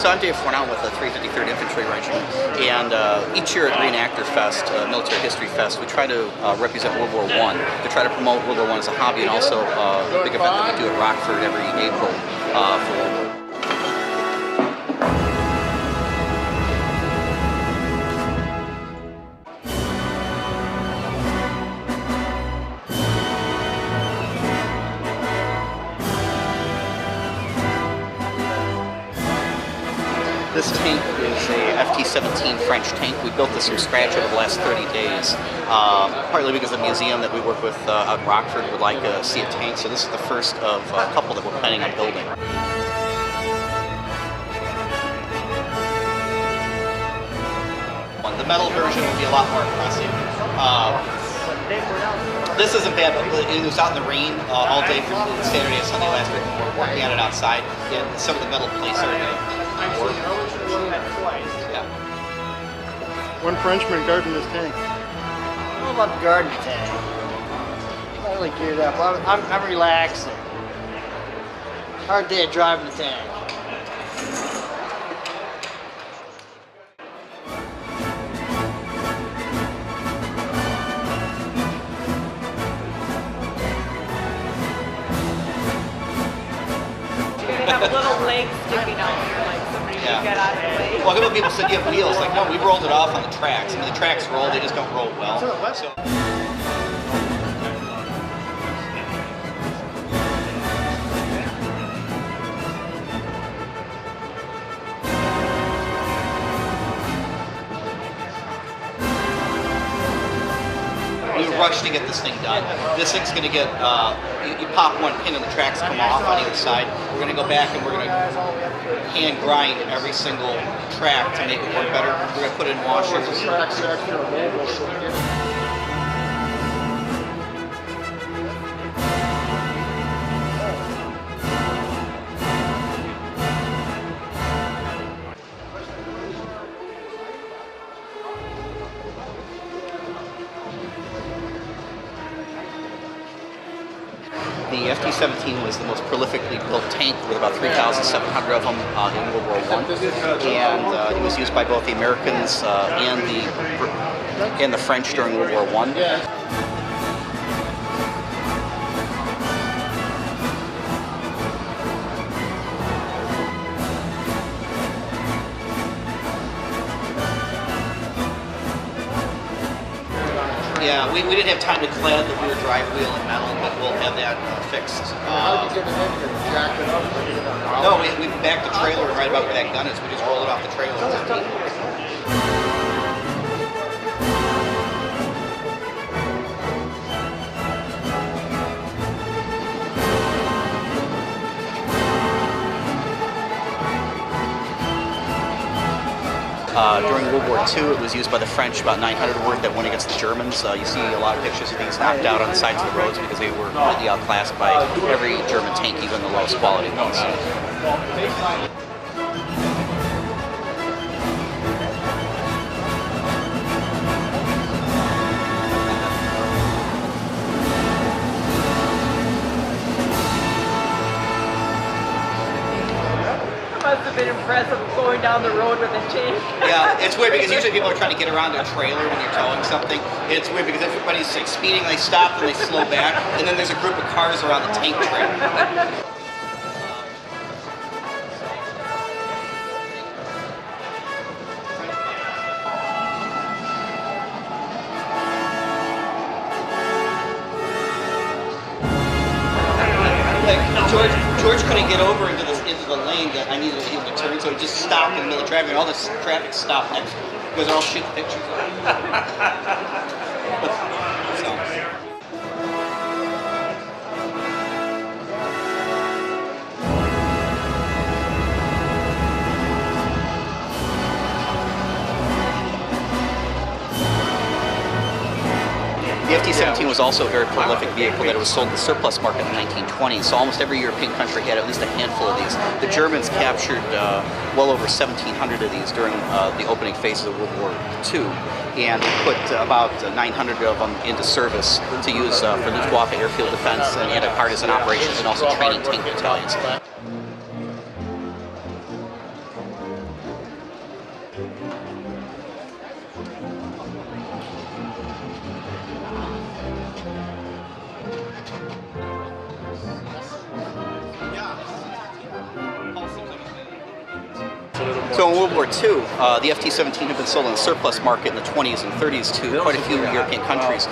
So I'm Dave Fornell with the 353rd Infantry Regiment, and each year at Reenactor Fest, Military History Fest, we try to represent World War I, to try to promote World War I as a hobby, and also a big event that we do at Rockford every April for World War I. This tank is a FT-17 French tank. We built this from scratch over the last 30 days, partly because the museum that we work with out in Rockford would like to see a tank, so this is the first of a couple that we're planning on building. The metal version will be a lot more impressive. This isn't bad, but it was out in the rain all day from Saturday to Sunday last week. We're working on it outside, and some of the metal plates are yeah. One Frenchman guarding his tank. I don't know about the guarding tank. I'm really geared up. I'm relaxing. Hard day of driving the tank. Have little legs sticking out here, like somebody can get out of the way. Well, a couple people said you have wheels. Like, no, we rolled it off on the tracks. I mean, the tracks roll, they just don't roll well. So. We rushed to get this thing done. This thing's going to get, you pop one pin and the tracks come off on either side. We're going to go back and we're going to hand grind every single track to make it work better. We're going to put in washers. The FT-17 was the most prolifically built tank, with about 3,700 of them in World War I, and it was used by both the Americans and the French during World War I. Yeah, we didn't have time to clad the rear drive wheel in metal, but we'll have that fixed. How did you get it in here? Jack it up? No, we backed the trailer right about where that gun is. We just roll it off the trailer. During World War II, it was used by the French, about 900 worth that went against the Germans. You see a lot of pictures of things knocked out on the sides of the roads because they were completely outclassed by every German tank, even the lowest quality ones. Must have been impressive going down the road with a tank. Yeah, it's weird because usually people are trying to get around their trailer when you're towing something. It's weird because everybody's like speeding, they stop and they slow back, and then there's a group of cars around the tank trailer. George couldn't get over into the lane that I needed him to turn, so he just stopped in the middle of traffic, and all this traffic stopped next to him because they're all shooting pictures of him. The FT-17 was also a very prolific vehicle that was sold in the surplus market in the 1920s, so almost every European country had at least a handful of these. The Germans captured well over 1,700 of these during the opening phases of World War II, and they put about 900 of them into service to use for Luftwaffe airfield defense and anti-partisan operations, and also training tank battalions. So in World War II, the FT-17 had been sold in the surplus market in the 20s and 30s to quite a few European countries.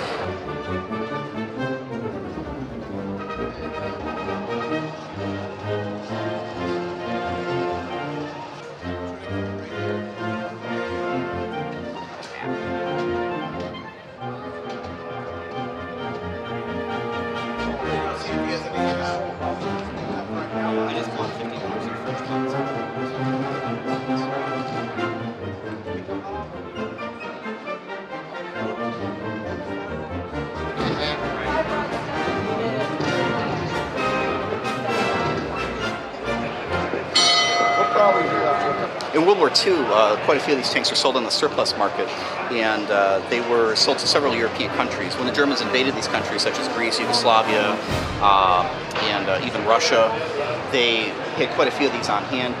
I just want $50 in first month. What probably do that? In World War II, quite a few of these tanks were sold on the surplus market, and they were sold to several European countries. When the Germans invaded these countries, such as Greece, Yugoslavia, and even Russia, they had quite a few of these on hand.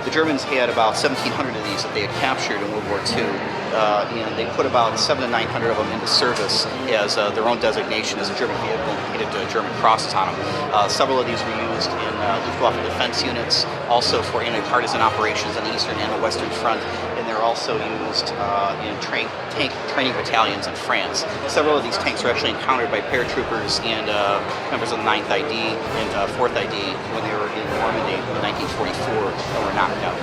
The Germans had about 1,700 of these that they had captured in World War II, and they put about 700 to 900 of them into service as their own designation as a German vehicle and painted German crosses on them. Several of these were used in Luftwaffe defense units, also for anti-partisan operations on the eastern and the western front, and they're also used in tank training battalions in France. Several of these tanks were actually encountered by paratroopers and members of the 9th ID and 4th ID when they were in Normandy in 1944 and were knocked out.